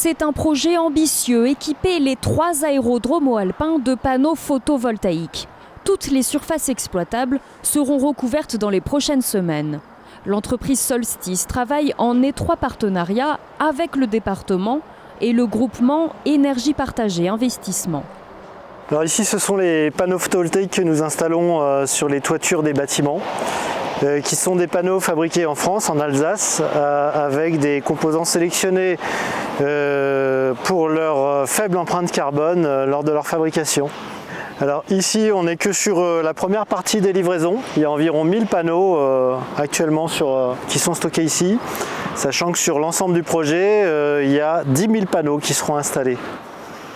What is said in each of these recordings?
C'est un projet ambitieux, équiper les 3 aérodromes alpins de panneaux photovoltaïques. Toutes les surfaces exploitables seront recouvertes dans les prochaines semaines. L'entreprise Solstice travaille en étroit partenariat avec le département et le groupement Énergie Partagée Investissement. Alors ici, ce sont les panneaux photovoltaïques que nous installons sur les toitures des bâtiments, qui sont des panneaux fabriqués en France, en Alsace, avec des composants sélectionnés pour leur faible empreinte carbone lors de leur fabrication. Alors ici, on n'est que sur la première partie des livraisons. Il y a environ 1000 panneaux actuellement qui sont stockés ici, sachant que sur l'ensemble du projet, il y a 10 000 panneaux qui seront installés.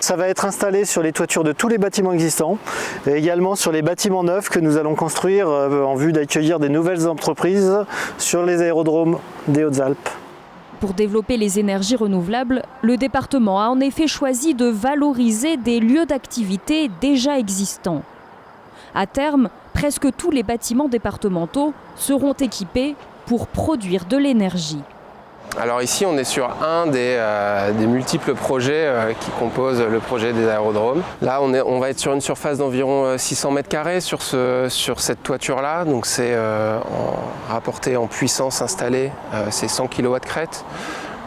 Ça va être installé sur les toitures de tous les bâtiments existants et également sur les bâtiments neufs que nous allons construire en vue d'accueillir des nouvelles entreprises sur les aérodromes des Hautes-Alpes. Pour développer les énergies renouvelables, le département a en effet choisi de valoriser des lieux d'activité déjà existants. À terme, presque tous les bâtiments départementaux seront équipés pour produire de l'énergie. Alors ici, on est sur un des multiples projets qui composent le projet des aérodromes. Là, on va être sur une surface d'environ 600 m² sur cette toiture-là. Donc c'est rapporté en puissance installée, c'est 100 kW crête.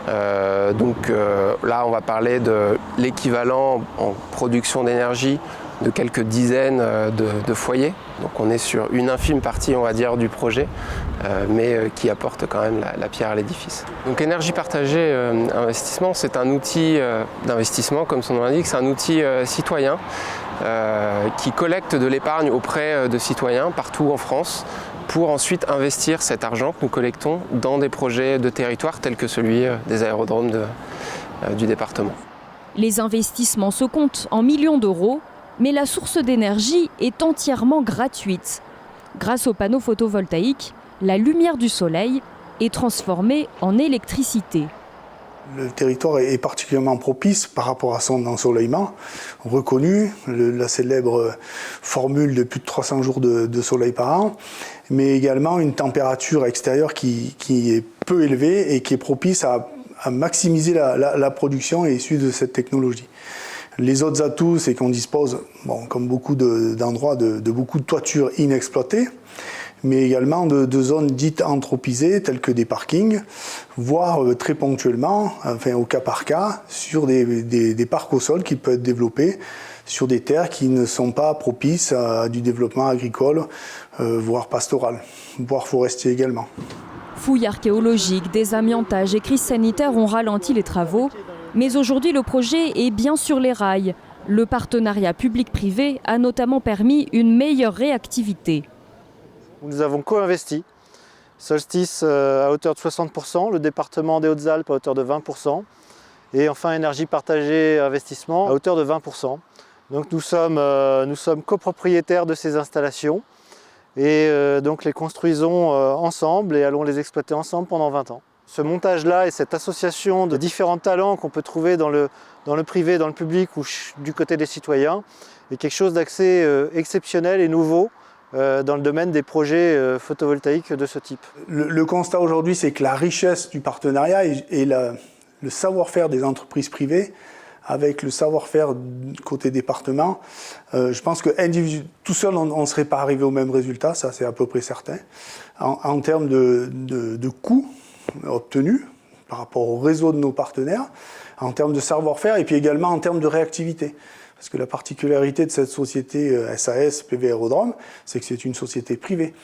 Là, on va parler de l'équivalent en production d'énergie de quelques dizaines de foyers. Donc on est sur une infime partie, on va dire, du projet, mais qui apporte quand même la pierre à l'édifice. Donc Énergie Partagée Investissement, c'est un outil d'investissement, comme son nom l'indique, c'est un outil citoyen qui collecte de l'épargne auprès de citoyens partout en France pour ensuite investir cet argent que nous collectons dans des projets de territoire tels que celui des aérodromes du département. Les investissements se comptent en millions d'euros, mais la source d'énergie est entièrement gratuite. Grâce aux panneaux photovoltaïques, la lumière du soleil est transformée en électricité. Le territoire est particulièrement propice par rapport à son ensoleillement. Reconnu, la célèbre formule de plus de 300 jours de soleil par an, mais également une température extérieure qui est peu élevée et qui est propice à maximiser la production issue de cette technologie. Les autres atouts, c'est qu'on dispose, comme beaucoup d'endroits, de beaucoup de toitures inexploitées, mais également de zones dites anthropisées, telles que des parkings, voire très ponctuellement, enfin au cas par cas, sur des parcs au sol qui peuvent être développés sur des terres qui ne sont pas propices à du développement agricole, voire pastoral, voire forestier également. Fouilles archéologiques, désamiantage et crise sanitaire ont ralenti les travaux. Mais aujourd'hui, le projet est bien sur les rails. Le partenariat public-privé a notamment permis une meilleure réactivité. Nous avons co-investi. Solstice à hauteur de 60%, le département des Hautes-Alpes à hauteur de 20%, et enfin Énergie Partagée Investissement à hauteur de 20%. Donc nous sommes copropriétaires de ces installations et donc les construisons ensemble et allons les exploiter ensemble pendant 20 ans. Ce montage-là et cette association de différents talents qu'on peut trouver dans le privé, dans le public ou du côté des citoyens est quelque chose d'assez exceptionnel et nouveau dans le domaine des projets photovoltaïques de ce type. Le constat aujourd'hui, c'est que la richesse du partenariat et le savoir-faire des entreprises privées avec le savoir-faire côté département, je pense que tout seul, on ne serait pas arrivé au même résultat, ça c'est à peu près certain. En termes de coûts obtenus par rapport au réseau de nos partenaires, en termes de savoir-faire et puis également en termes de réactivité. Parce que la particularité de cette société SAS PV Aérodrome, c'est que c'est une société privée.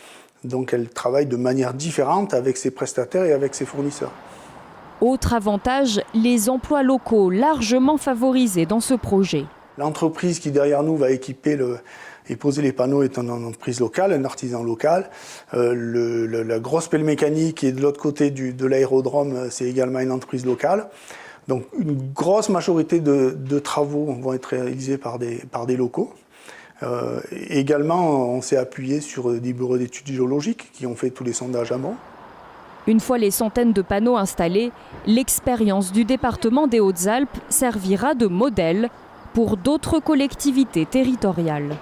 Donc elle travaille de manière différente avec ses prestataires et avec ses fournisseurs. Autre avantage, les emplois locaux largement favorisés dans ce projet. L'entreprise qui derrière nous va équiper et poser les panneaux est une entreprise locale, un artisan local. La grosse pelle mécanique qui est de l'autre côté de l'aérodrome, c'est également une entreprise locale. Donc une grosse majorité de travaux vont être réalisés par des locaux. Également, on s'est appuyé sur des bureaux d'études géologiques qui ont fait tous les sondages amont. Une fois les centaines de panneaux installés, l'expérience du département des Hautes-Alpes servira de modèle pour d'autres collectivités territoriales.